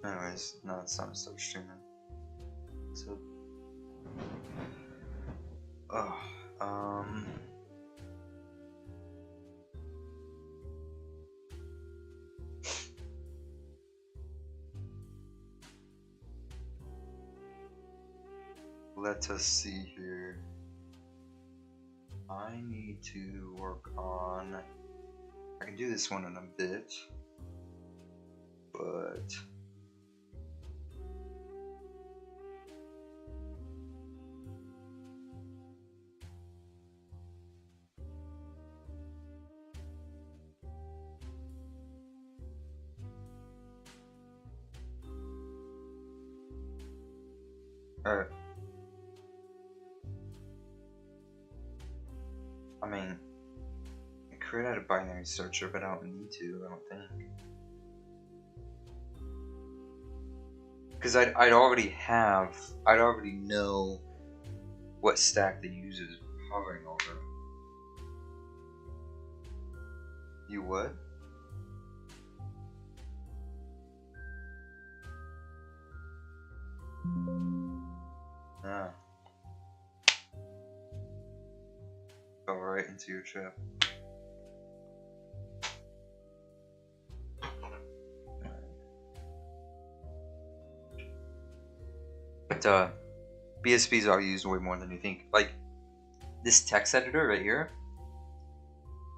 Anyways, no, it's time to start streaming. So, oh, let us see here. I need to work on. I can do this one in a bit, but. Alright. I mean, I created a binary searcher, but I don't need to, I don't think. Because I'd already know what stack the user is hovering over. You would? Ah. Go right into your trap. But BSPs are used way more than you think. Like this text editor right here,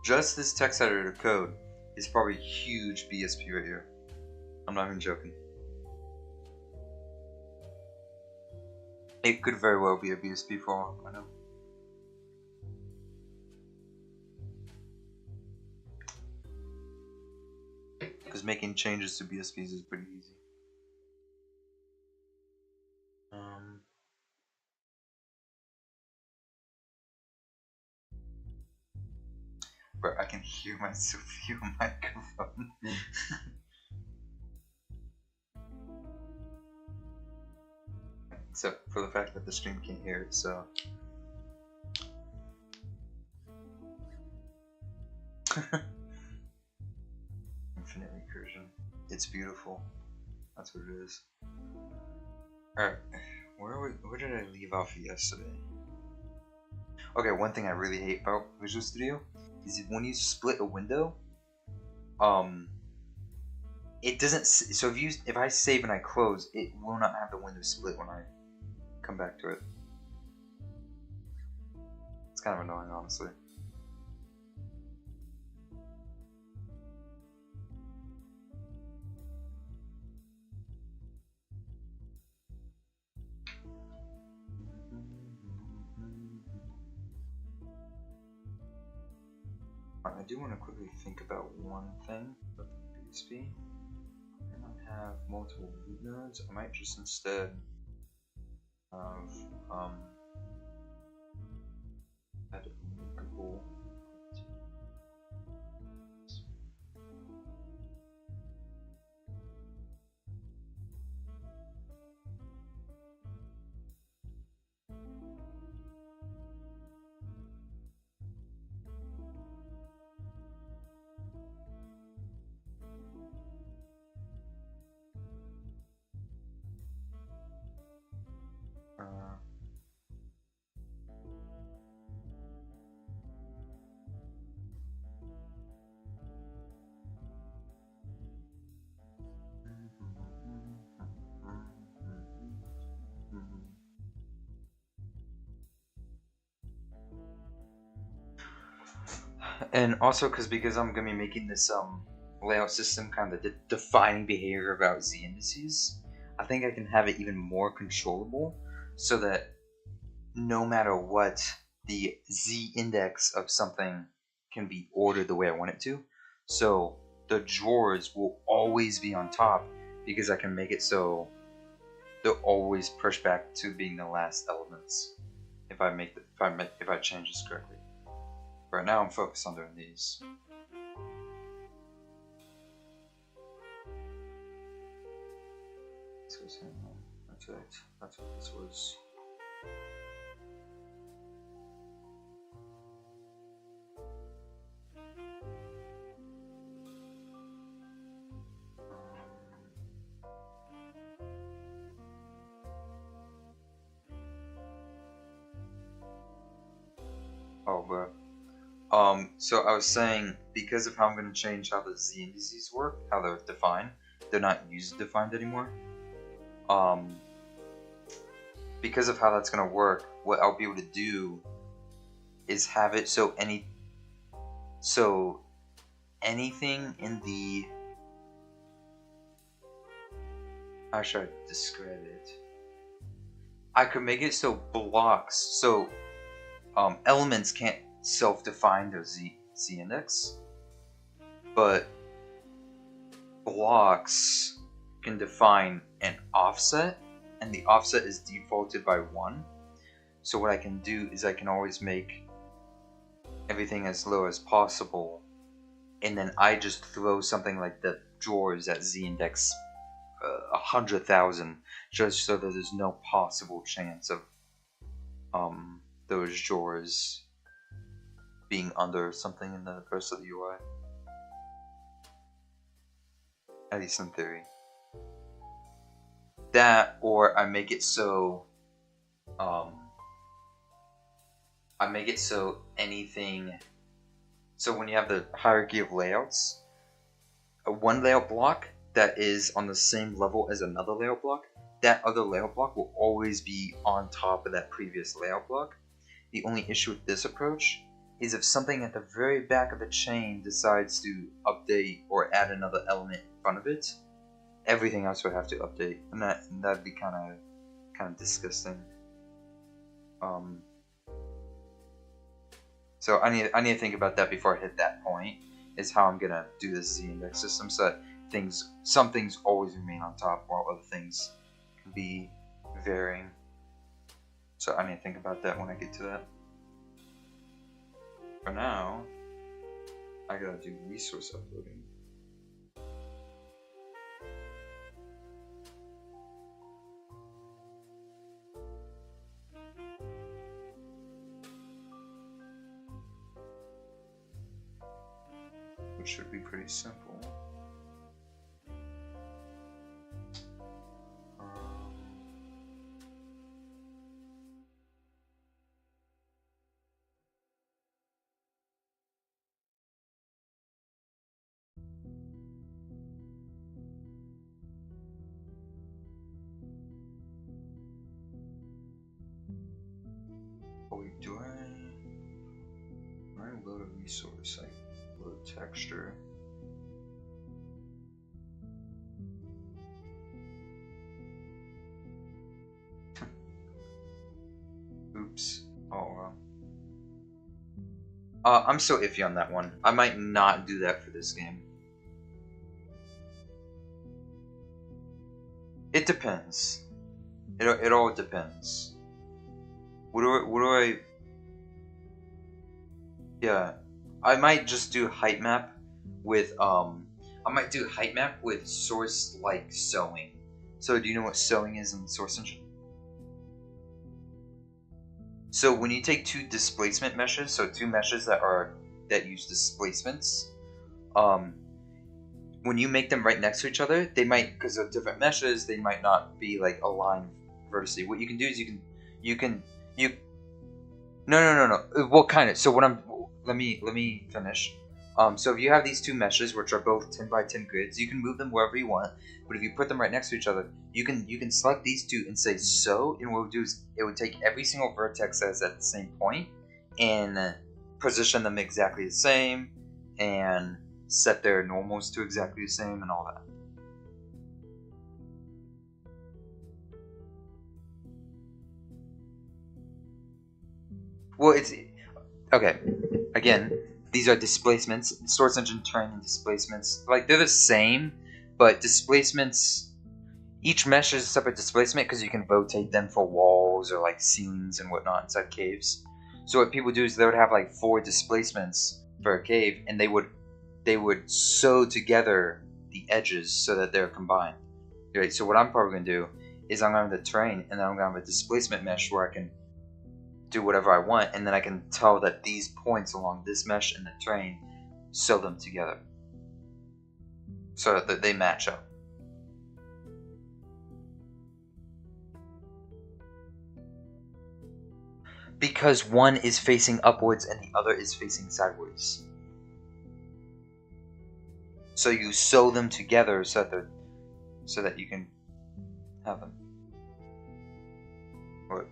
just this text editor code is probably a huge BSP right here. I'm not even joking. It could very well be a BSP for all I know. Because making changes to BSPs is pretty easy. Bro, I can hear myself through a microphone. Except for the fact that the stream can't hear it, so. Infinite recursion. It's beautiful. That's what it is. Alright, where did I leave off yesterday? Okay, one thing I really hate about Visual Studio is when you split a window, it doesn't. So if I save and I close, it will not have the window split when I come back to it. It's kind of annoying, honestly. I do want to quickly think about one thing about the BSP. I don't have multiple root nodes. I might just instead of add linkable. And also because I'm gonna be making this layout system kind of the defining behavior about Z indices, I think I can have it even more controllable so that no matter what, the Z index of something can be ordered the way I want it to. So the drawers will always be on top because I can make it so they'll always push back to being the last elements if I change this correctly. Right now I'm focused on doing these. That's right. That's what this was. bro. So I was saying, because of how I'm going to change how the Z indices work, how they're defined, they're not user-defined anymore. Because of how that's going to work, what I'll be able to do is have it so anything in the... How should I describe it? I could make it so blocks, so elements can't self-define their Z index, but blocks can define an offset, and the offset is defaulted by 1. So what I can do is I can always make everything as low as possible, and then I just throw something like the drawers at Z index 100,000, just so that there's no possible chance of those drawers being under something in the rest of the UI. At least in theory. That, or I make it so anything, so when you have the hierarchy of layouts, one layout block that is on the same level as another layout block, that other layout block will always be on top of that previous layout block. The only issue with this approach is if something at the very back of the chain decides to update or add another element in front of it, everything else would have to update, and that'd be kind of disgusting. So I need to think about that before I hit that point, is how I'm gonna do this Z index system so that some things always remain on top while other things can be varying. So I need to think about that when I get to that. For now, I gotta do resource uploading. Which should be pretty simple. Wait, do I load a resource? I load texture. Oops. Oh well. I'm so iffy on that one. I might not do that for this game. It depends. It all depends. What do I? Yeah, I might just do height map with I might do height map with source like sewing. So do you know what sewing is in the Source Engine? So when you take two displacement meshes, so two meshes that use displacements, when you make them right next to each other, they might, because they're different meshes, they might not be like aligned vertically. What you can do is no. What kind of? So let me finish. So if you have these two meshes, which are both 10 by 10 grids, you can move them wherever you want. But if you put them right next to each other, you can select these two and say so, and what it would do is it would take every single vertex that's at the same point and position them exactly the same and set their normals to exactly the same and all that. Well, it's okay. Again, these are displacements. Source Engine terrain and displacements, like they're the same, but displacements, each mesh is a separate displacement because you can rotate them for walls or like ceilings and whatnot inside caves. So what people do is they would have like 4 displacements for a cave, and they would sew together the edges so that they're combined. Right. So what I'm probably gonna do is I'm gonna have the terrain, and then I'm gonna have a displacement mesh where I can do whatever I want, and then I can tell that these points along this mesh and the terrain sew them together so that they match up. Because one is facing upwards and the other is facing sideways. So you sew them together so that you can have them. What?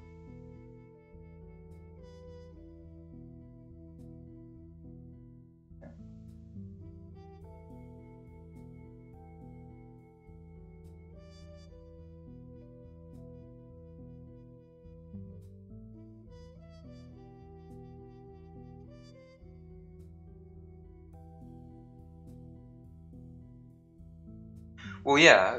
Yeah. Well, yeah.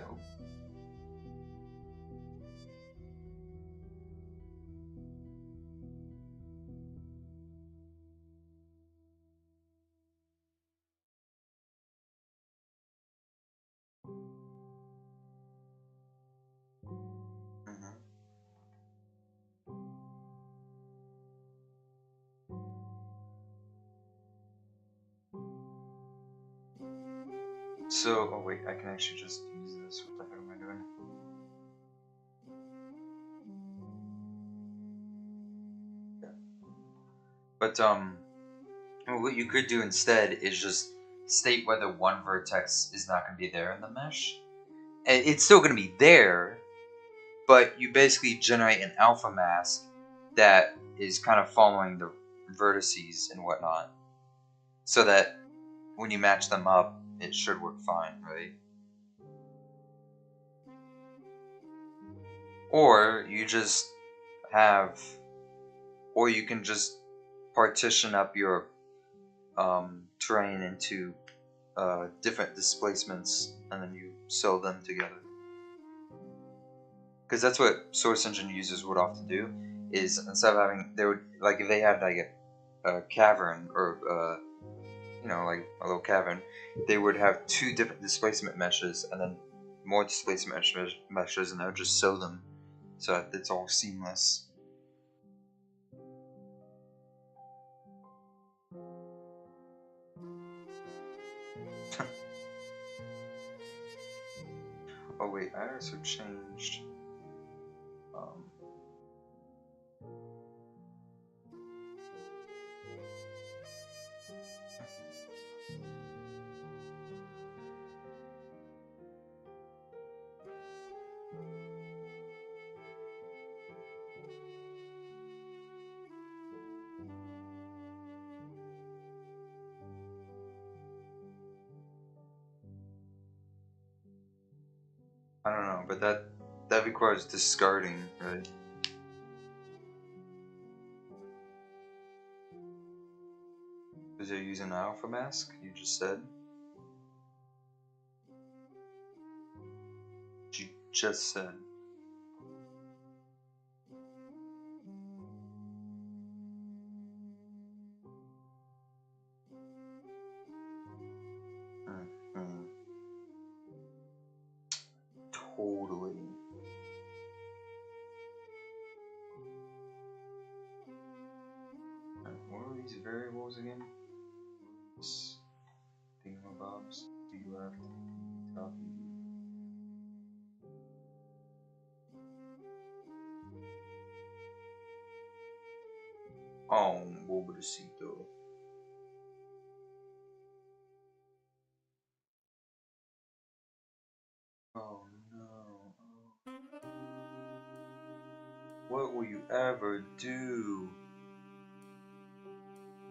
Mhm. So, oh wait, I can actually just use this. What the heck am I doing? Yeah. But what you could do instead is just state whether one vertex is not going to be there in the mesh. It's still going to be there, but you basically generate an alpha mask that is kind of following the vertices and whatnot, so that when you match them up, it should work fine, right? Or you just have, or you can just partition up your terrain into different displacements, and then you sew them together. Because that's what Source Engine users would often do. Is instead of having, they would, like, if they had like a cavern or like a little cavern, they would have two different displacement meshes and then more displacement meshes, and they would just sew them so that it's all seamless. Oh wait, I also changed. I don't know, but that requires discarding, right? Because you're using an alpha mask, you just said. You just said. Mm-hmm. Totally. What are these variables again? Thingamabobs. B left. Top. Oh, pobrecito. Oh no. What will you ever do?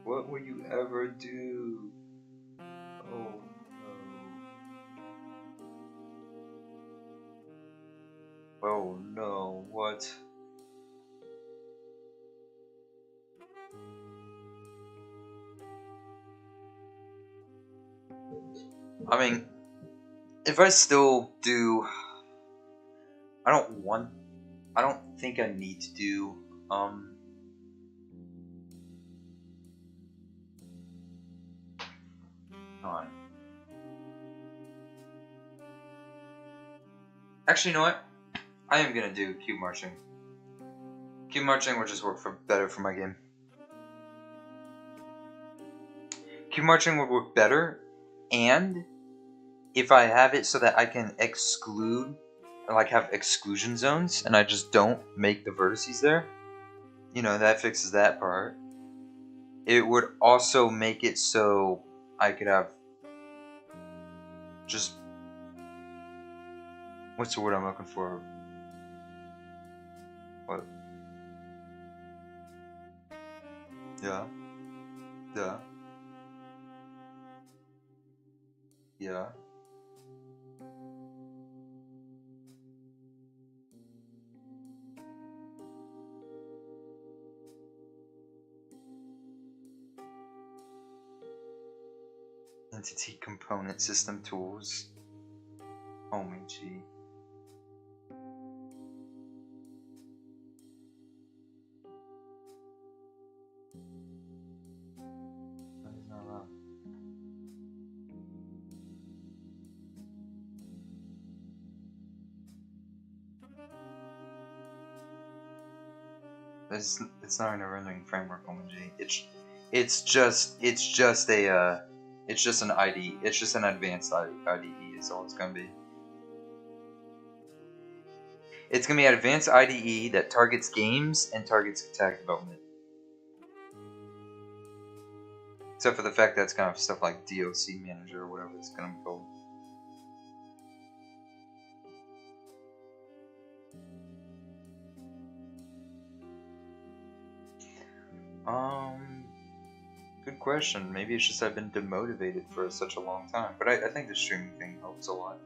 What will you ever do? Oh no. Oh no, what? I mean, if I still do, I don't think I need to do, on. Actually, you know what? I am gonna do cube marching. Cube marching will just work better for my game. Cube marching would work better, and if I have it so that I can exclude, like have exclusion zones, and I just don't make the vertices there, you know, that fixes that part. It would also make it so I could have just, what's the word I'm looking for? What? Yeah. Yeah. Yeah. Entity component system tools. OMG. That is not allowed. It's not in a rendering framework, OMG. It's just an IDE. It's just an advanced IDE. Is all it's gonna be. It's gonna be an advanced IDE that targets games and targets attack development. Except for the fact that it's gonna have stuff like DLC manager or whatever it's gonna be called. Good question. Maybe it's just I've been demotivated for such a long time. But I think the streaming thing helps a lot.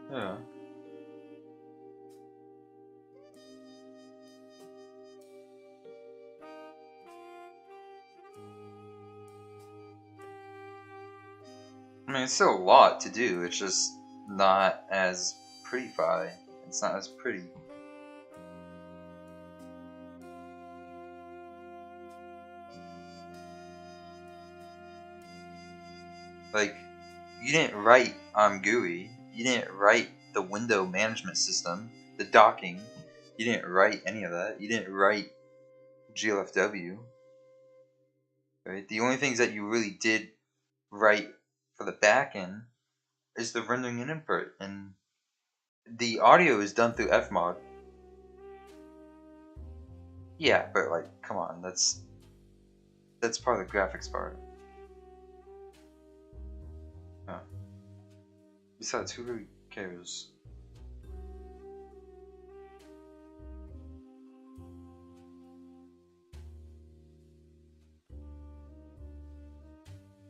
Yeah. I mean, it's still a lot to do. It's just not as pretty-fi. It's not as pretty. Like, you didn't write GUI. You didn't write the window management system, the docking. You didn't write any of that. You didn't write GLFW. Right? The only things that you really did write for the backend is the rendering and input, and the audio is done through Fmod. Yeah, but like, come on, that's part of the graphics part. Huh. Besides, who really cares?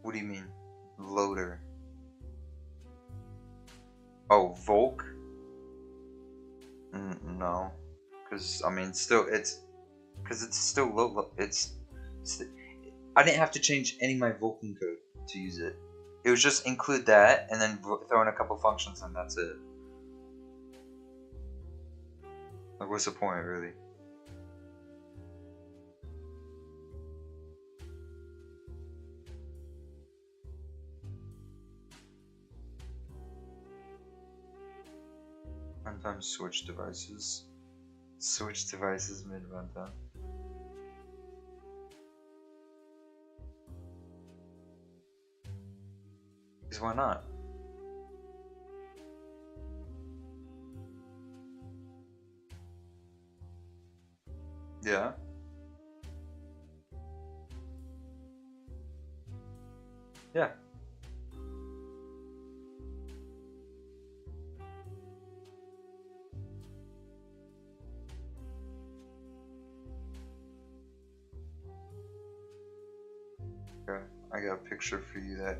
What do you mean, loader? Oh, Volk? No, because I mean, it's still low. I didn't have to change any of my Vulkan code to use it. It was just include that and then throw in a couple functions and that's it. Like, what's the point, really? Runtime switch devices. Switch devices mid runtime. Because why not? Yeah. Yeah. Okay. I got a picture for you that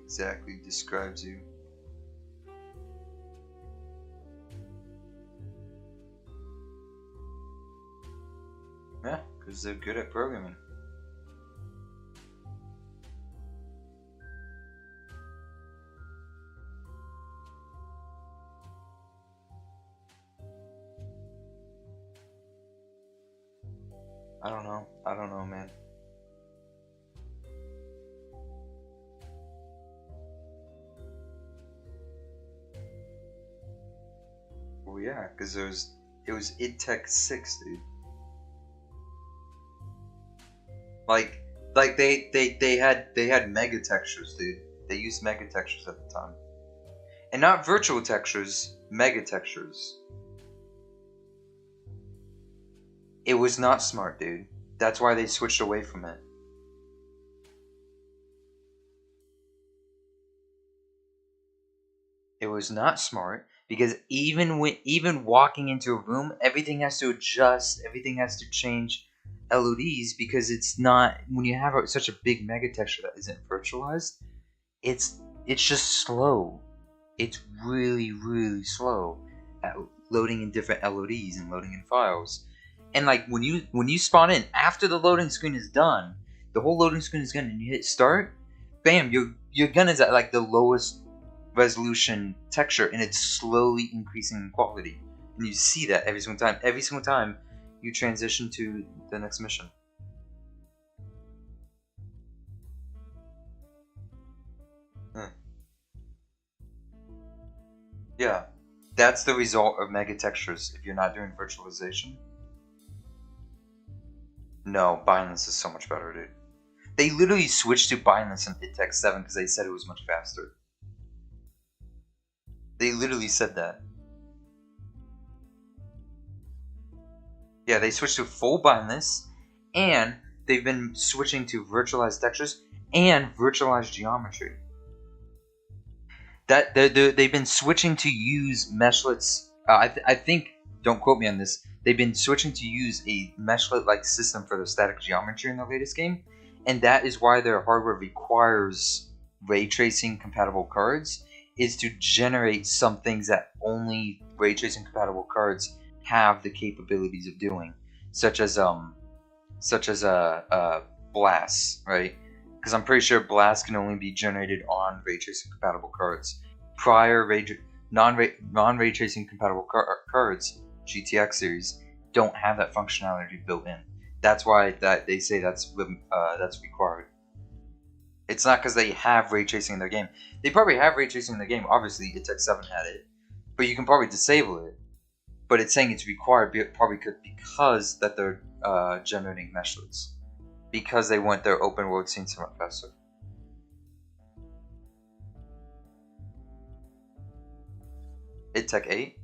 exactly describes you. Yeah, because they're good at programming. I don't know, man. Well, yeah, because it was IdTech 6, dude. Like they had mega textures, dude. They used mega textures at the time. And not virtual textures, mega textures. It was not smart, dude. That's why they switched away from it. It was not smart because even walking into a room, everything has to adjust, everything has to change LODs because it's not, when you have such a big mega texture that isn't virtualized, it's just slow. It's really, really slow at loading in different LODs and loading in files. And like when you spawn in, after the loading screen is done, the whole loading screen is done and you hit start, bam, your gun is at like the lowest resolution texture and it's slowly increasing in quality. And you see that every single time. Every single time you transition to the next mission. Yeah, that's the result of mega textures if you're not doing virtualization. No, bindless is so much better, dude. They literally switched to bindless in It Takes 7 because they said it was much faster. They literally said that. Yeah, they switched to full bindless, and they've been switching to virtualized textures and virtualized geometry. That they've been switching to use meshlets. I think, don't quote me on this. They've been switching to use a meshlet-like system for the static geometry in the latest game, and that is why their hardware requires ray tracing compatible cards, is to generate some things that only ray tracing compatible cards have the capabilities of doing, such as Blast, right? Because I'm pretty sure Blast can only be generated on ray tracing compatible cards. Prior non-ray tracing compatible cards, GTX series, don't have that functionality built in. That's why they say that's required. It's not because they have ray tracing in their game. They probably have ray tracing in their game. Obviously, It Takes 7 had it, but you can probably disable it. But it's saying it's required probably because that they're generating meshlets. Because they want their open world scene so much faster. It Tech 8?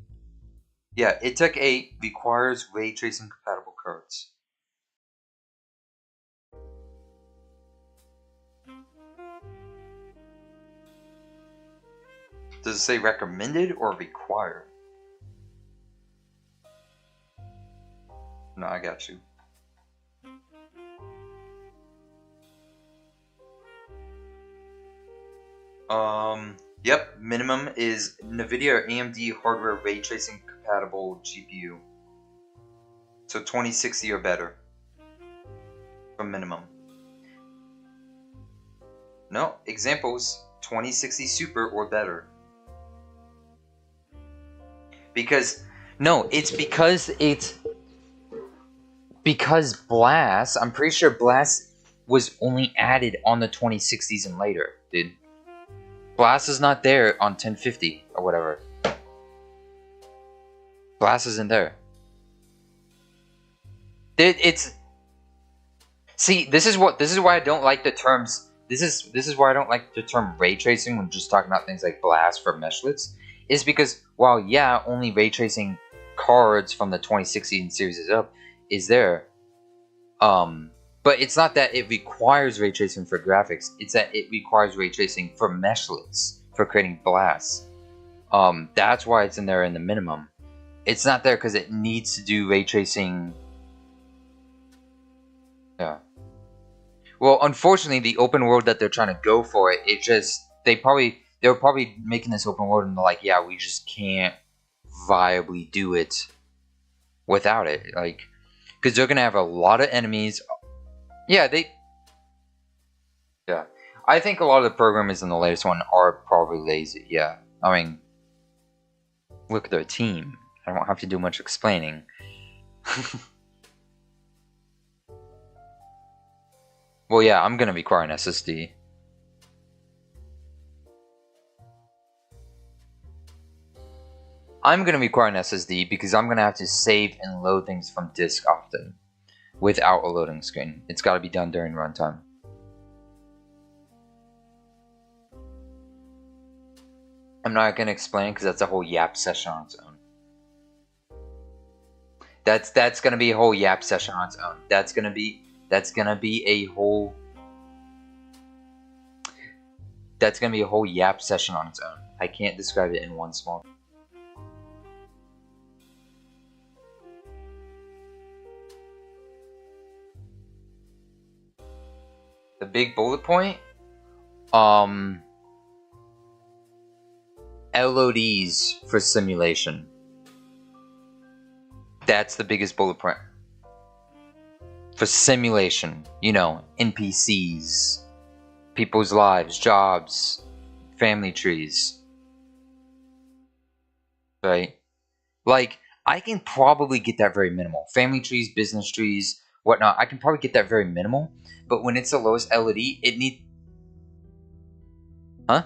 Yeah, It Tech 8 requires ray tracing compatible cards. Does it say recommended or required? No, I got you. Yep, minimum is NVIDIA or AMD hardware ray tracing compatible GPU. So 2060 or better. For minimum. No, examples 2060 Super or better. Because because Blast, I'm pretty sure Blast was only added on the 2060s and later, dude. Blast is not there on 1050 or whatever. Blast isn't there. See, this is why I don't like the terms. This is why I don't like the term ray tracing when just talking about things like Blast for meshlets. Is because while yeah, only ray tracing cards from the 2016 series is there. But it's not that it requires ray tracing for graphics. It's that it requires ray tracing for meshlets for creating blasts. That's why it's in there in the minimum. It's not there because it needs to do ray tracing. Yeah. Well, unfortunately, the open world that they're trying to go for they were probably making this open world and they're like, yeah, we just can't viably do it without it, like, because they're gonna have a lot of enemies. Yeah, I think a lot of the programmers in the latest one are probably lazy. Yeah, I mean, look at their team. I don't have to do much explaining. Well, yeah, I'm gonna require an SSD. I'm gonna require an SSD because I'm gonna have to save and load things from disk often without a loading screen. It's gotta be done during runtime. I'm not gonna explain because that's a whole yap session on its own. That's gonna be a whole yap session on its own. That's gonna be a whole yap session on its own. I can't describe it in one small. The big bullet point, LODs for simulation. That's the biggest bullet point. For simulation, you know, NPCs, people's lives, jobs, family trees. Right? Like, I can probably get that very minimal. Family trees, business trees, whatnot, I can probably get that very minimal. But when it's the lowest LOD, it needs... Huh?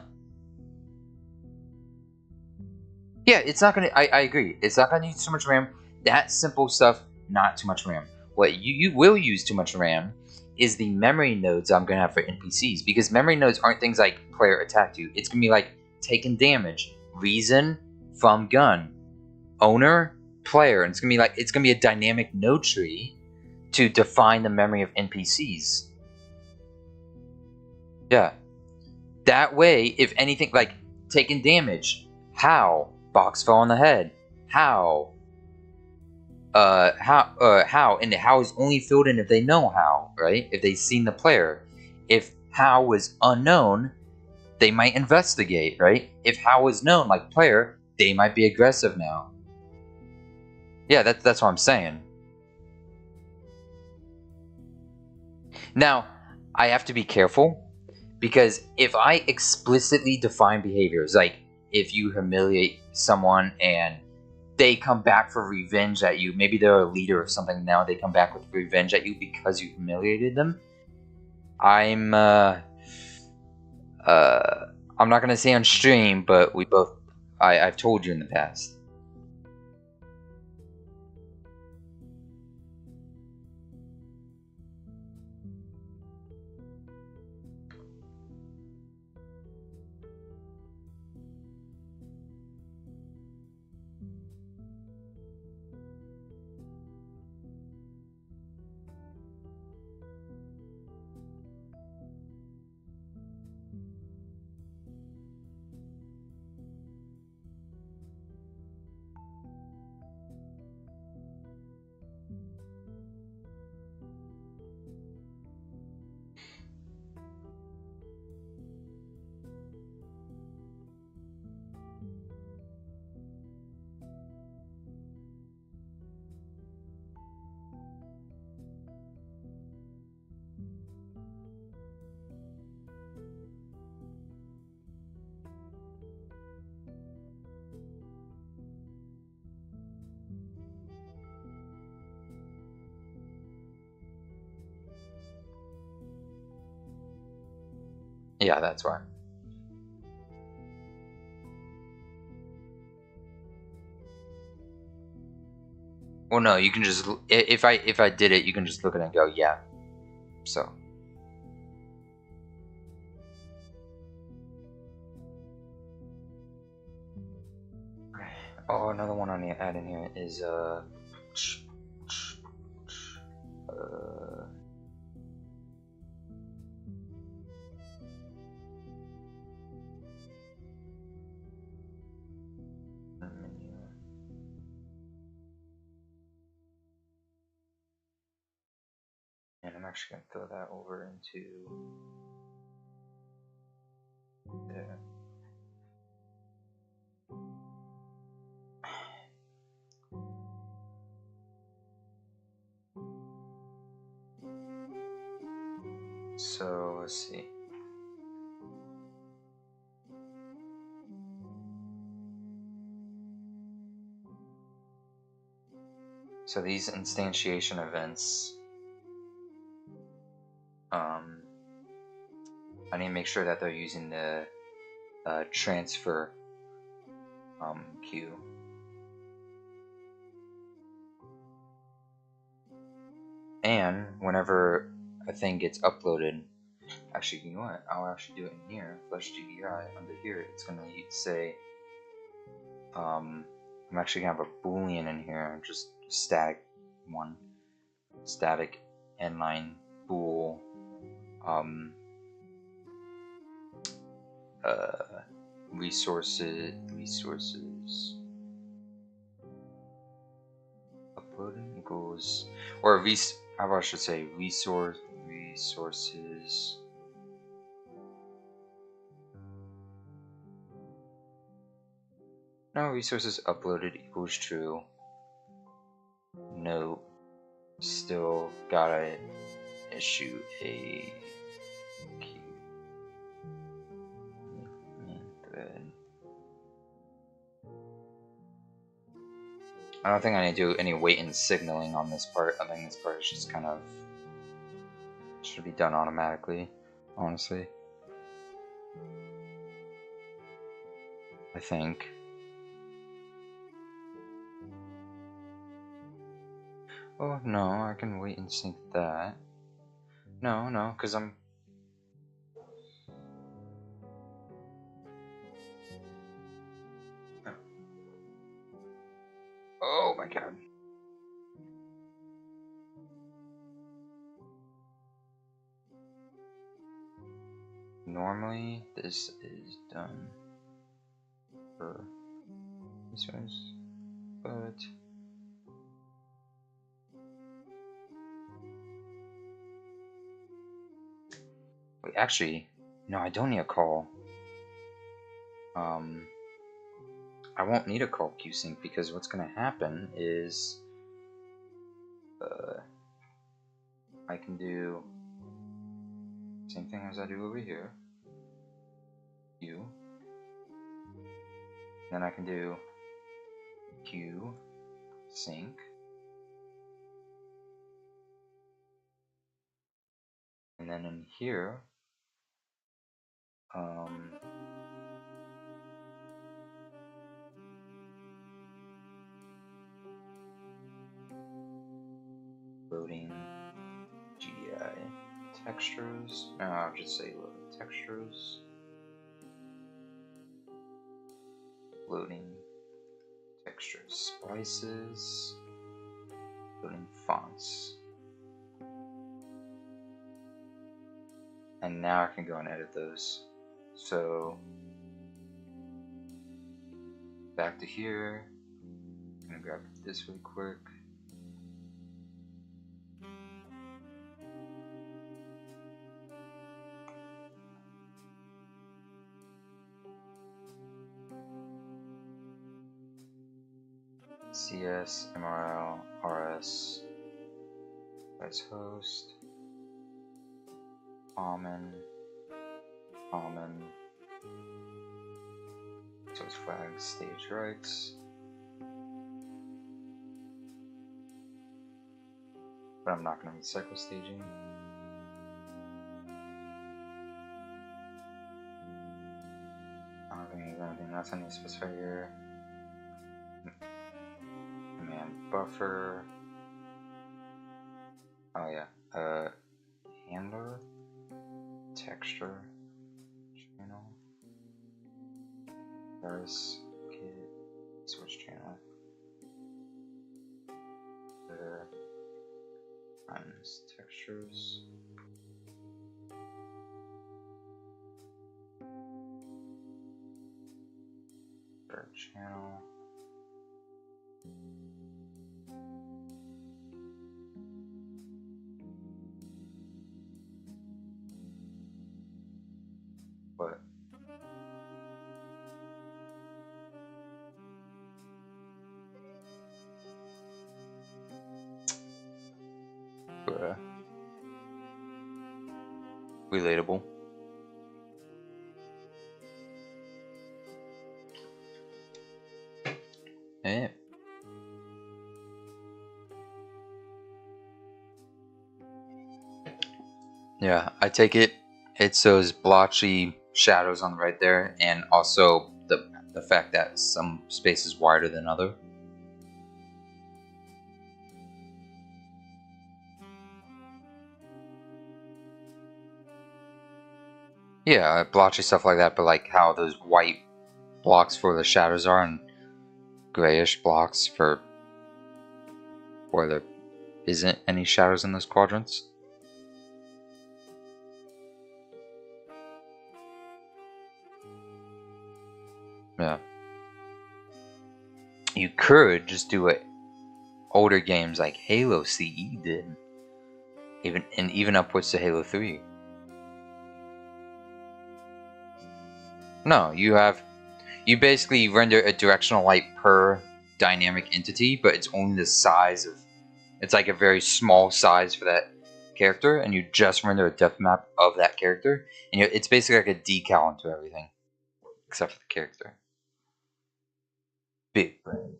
Yeah, it's not gonna... I agree. It's not gonna use too much RAM. That simple stuff, not too much RAM. What you will use too much RAM is the memory nodes I'm gonna have for NPCs. Because memory nodes aren't things like player attacked you. It's gonna be like taken damage, reason from gun, owner, player. And it's gonna be a dynamic node tree to define the memory of NPCs. Yeah. That way, if anything, like taking damage, how? Box fell on the head. How? How? And the how is only filled in if they know how, right? If they've seen the player. If how was unknown, they might investigate, right? If how was known, like player, they might be aggressive now. Yeah, that's what I'm saying. Now, I have to be careful, because if I explicitly define behaviors, like if you humiliate someone and they come back for revenge at you, maybe they're a leader of something now, they come back with revenge at you because you humiliated them, I'm not gonna say on stream, but I've told you in the past. Yeah, that's why. Well, no, you can just, if I did it, you can just look at it and go, yeah. So. Oh, another one I need to add in here is and I'm actually gonna throw that over into there. So let's see. So these instantiation events, I need to make sure that they're using the transfer queue. And whenever a thing gets uploaded, actually, you know what? I'll actually do it in here. Flash GDI under here. It's gonna say I'm actually gonna have a boolean in here, just static one, static inline bool, resources uploading equals, or how about I should say resources. No, resources uploaded equals true. No, still gotta issue a key thread. I don't think I need to do any wait and signaling on this part. I think this part is just kind of should be done automatically, honestly. I think. Oh no, I can wait and sync that. No, because I'm... Oh my god. Normally, this is done for this one's, but... Wait, actually, no, I don't need a call. I won't need a call QSync because what's going to happen is I can do same thing as I do over here. Q. Then I can do Q sync. And then in here, loading GI textures. No, I'll just say loading textures. Loading texture splices. Loading fonts. And now I can go and edit those. So back to here. I'm gonna grab this really quick. CS, MRL, RS, as host, common, source flags, stage rights. But I'm not going to recycle staging. I don't think there's anything else I need to specify here. Command buffer. Oh yeah. Handler. Texture. Channel. There's kit. Switch channel. There. Times textures. Third channel. What? Bruh. Relatable. Eh. Yeah, I take it's those blotchy shadows on the right there, and also the fact that some space is wider than other. Yeah, blotchy stuff like that, but like how those white blocks for the shadows are, and grayish blocks for where there isn't any shadows in those quadrants. Yeah. You could just do what older games like Halo CE did. Even upwards to Halo 3. No, you basically render a directional light per dynamic entity, but it's only the size of, it's like a very small size for that character, and you just render a depth map of that character, and it's basically like a decal into everything, except for the character. Big brain.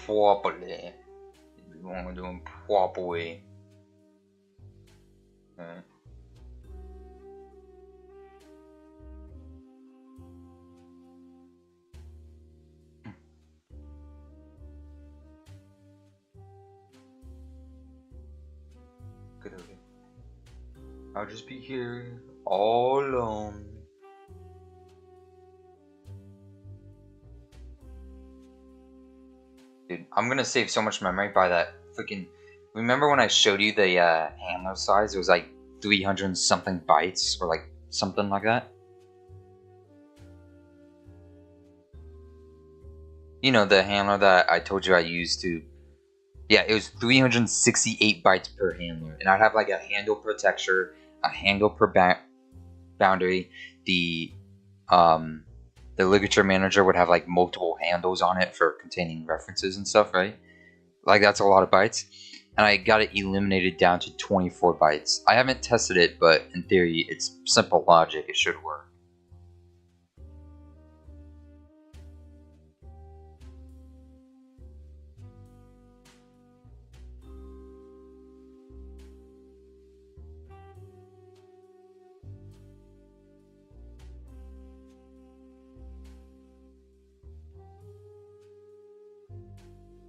Properly. We want to do them properly. Okay. Good of it. I'll just be here all alone. Dude, I'm gonna save so much memory by that freaking. Remember when I showed you the handler size? It was like 300 something bytes, or like something like that. You know, the handler that I told you I used to. Yeah, it was 368 bytes per handler, and I'd have like a handle per texture, a handle per boundary. The ligature manager would have like multiple handles on it for containing references and stuff, right? Like that's a lot of bytes. And I got it eliminated down to 24 bytes. I haven't tested it, but in theory, it's simple logic. It should work.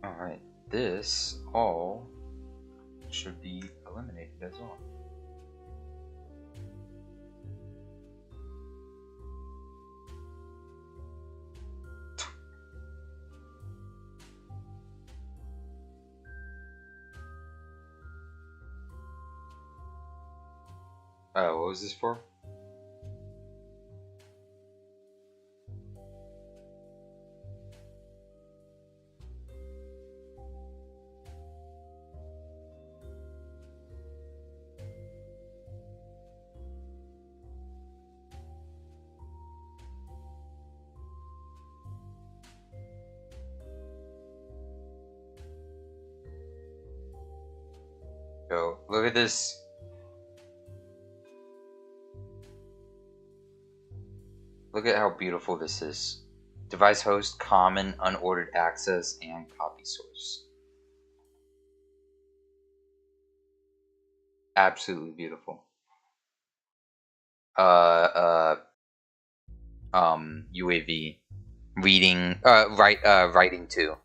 Alright, this all should be eliminated as well. Oh, what was this for? Go, look at this. Look at how beautiful this is. Device host, common, unordered access, and copy source. Absolutely beautiful. UAV. Reading, writing too.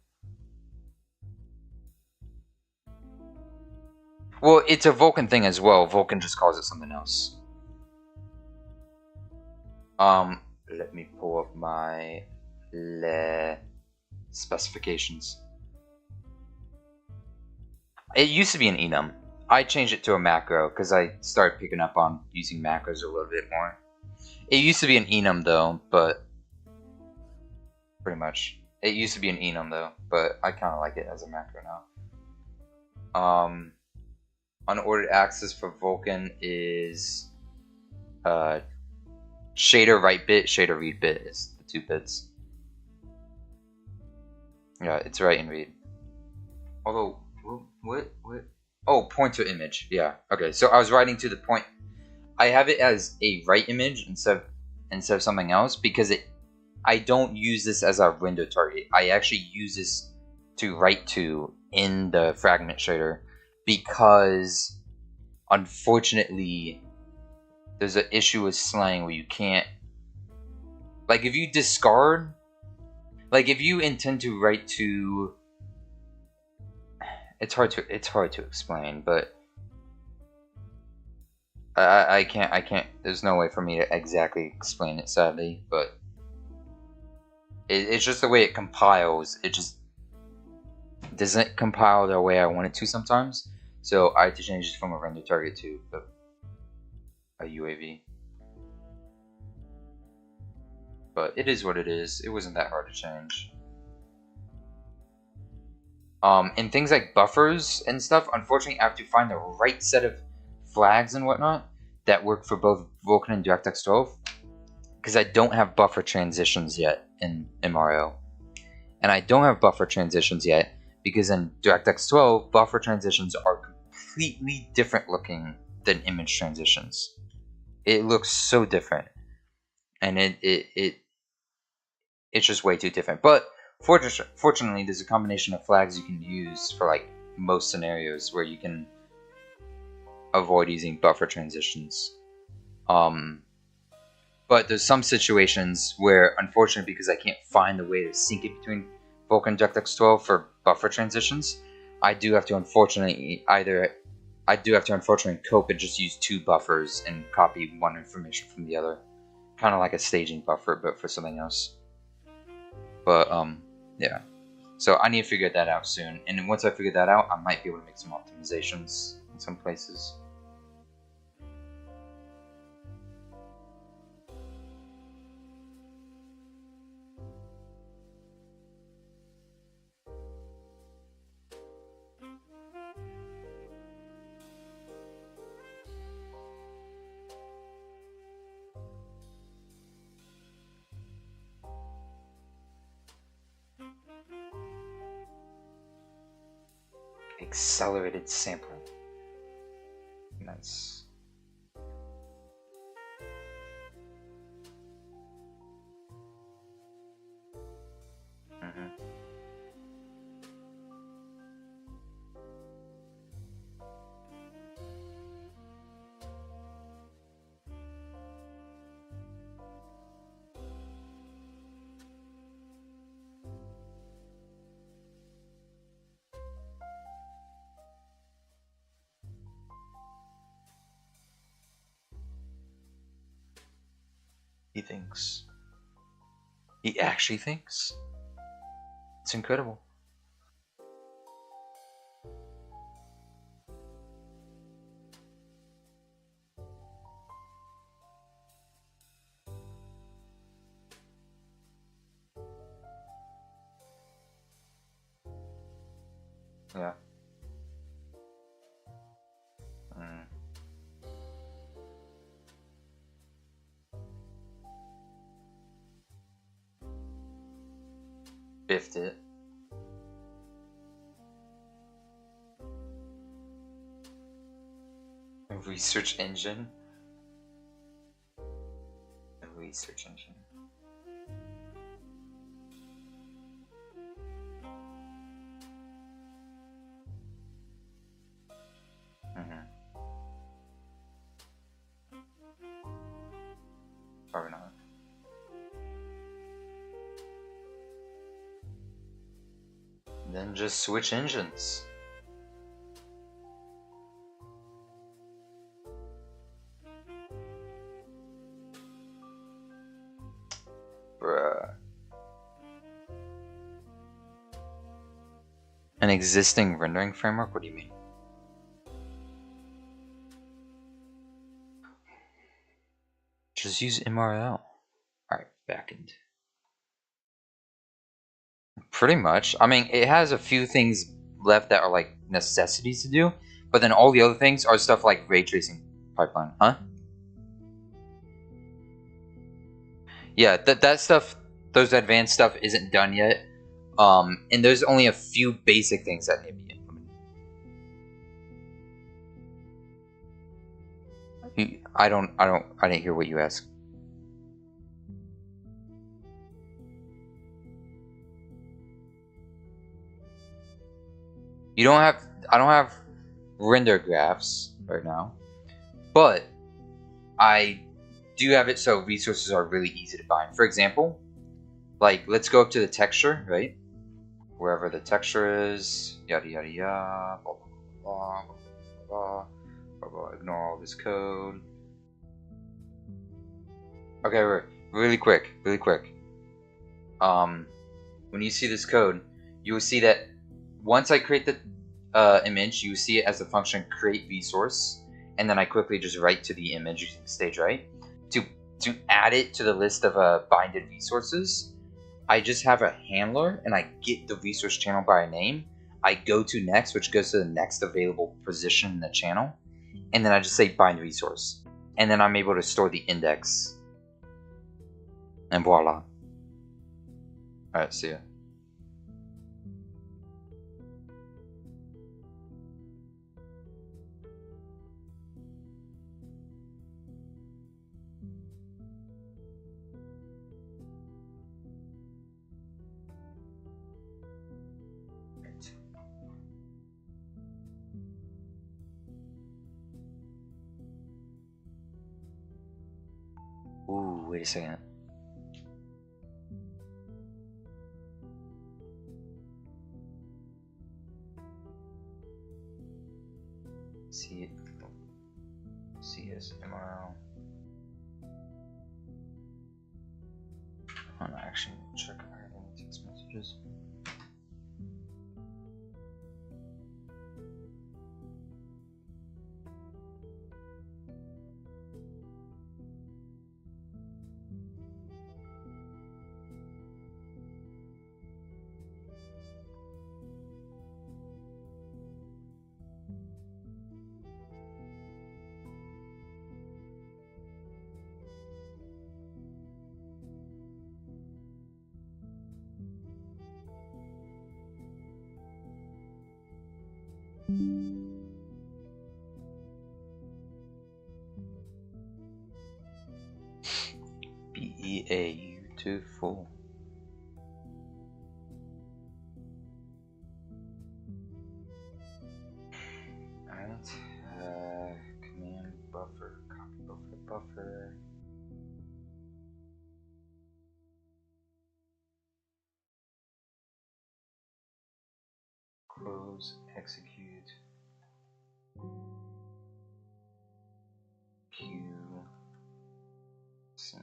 Well, it's a Vulkan thing as well. Vulkan just calls it something else. Let me pull up my specifications. It used to be an enum. I changed it to a macro because I started picking up on using macros a little bit more. It used to be an enum though, but pretty much. It used to be an enum though, but I kind of like it as a macro now. Unordered access for Vulkan is shader write bit, shader read bit is the 2 bits. Yeah, it's write and read. Although, what? Oh, pointer image. Yeah. Okay. So I was writing to the point. I have it as a write image instead of something else because I don't use this as a window target. I actually use this to write to in the fragment shader because unfortunately there's an issue with slang where you can't, like, if you discard, like if you intend to write to, it's hard to explain, but I can't. There's no way for me to exactly explain it, sadly. But it's just the way it compiles. It just doesn't compile the way I want it to sometimes. So I had to change it from a render target to a UAV. But it is what it is. It wasn't that hard to change. And things like buffers and stuff, unfortunately, I have to find the right set of flags and whatnot that work for both Vulkan and DirectX 12, because I don't have buffer transitions yet in MRO. And I don't have buffer transitions yet because in DirectX 12, buffer transitions are completely different looking than image transitions. It looks so different, and it's just way too different. But fortunately, there's a combination of flags you can use for like most scenarios where you can avoid using buffer transitions. But there's some situations where, unfortunately, because I can't find the way to sync it between Vulkan and DirectX 12 for buffer transitions, I do have to unfortunately cope and just use two buffers and copy one information from the other, kind of like a staging buffer, but for something else. But yeah. So I need to figure that out soon, and then once I figure that out, I might be able to make some optimizations in some places. Accelerated sampling. Nice. He thinks. He actually thinks. It's incredible. Yeah. Biffed it. A research engine. A research engine. Probably not. Then just switch engines. Bruh. An existing rendering framework? What do you mean? Just use MRL. Alright, backend. Pretty much. I mean, it has a few things left that are like necessities to do, but then all the other things are stuff like ray tracing pipeline, huh? Yeah, that stuff, those advanced stuff isn't done yet. And there's only a few basic things that need to be implemented. I didn't hear what you asked. I don't have render graphs right now, but I do have it so resources are really easy to find. For example, like let's go up to the texture, right? wherever the texture is, yada yada yada, blah blah blah blah blah blah blah. Ignore all this code. Okay, really quick. When you see this code, you will see that once I create the image, you see it as the function create vSource, and then I quickly just write to the image using StageWrite. To add it to the list of binded vSources, I just have a handler and I get the vSource channel by a name. I go to next, which goes to the next available position in the channel, and then I just say bind vSource, and then I'm able to store the index, and voila. Alright, see ya. Ooh, wait a second. CSMRL. I'm gonna actually check our text messages. Beautiful. Alright, command buffer, copy buffer. Close, execute, queue, sync.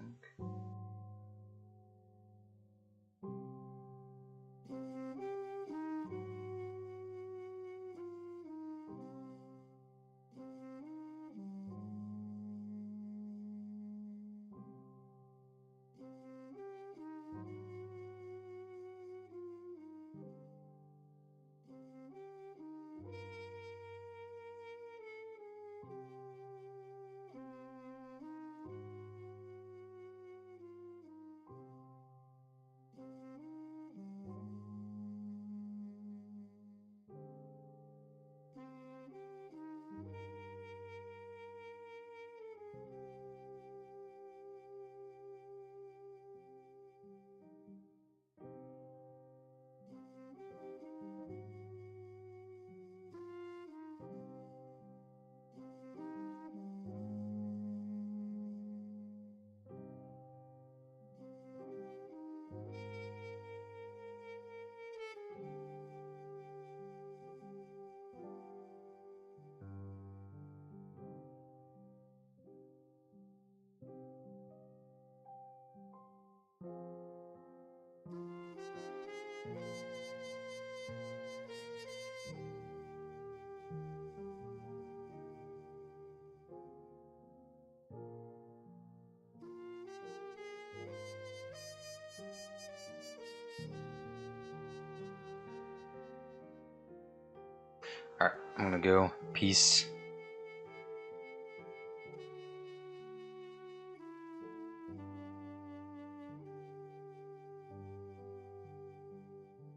Alright, I'm gonna go. Peace.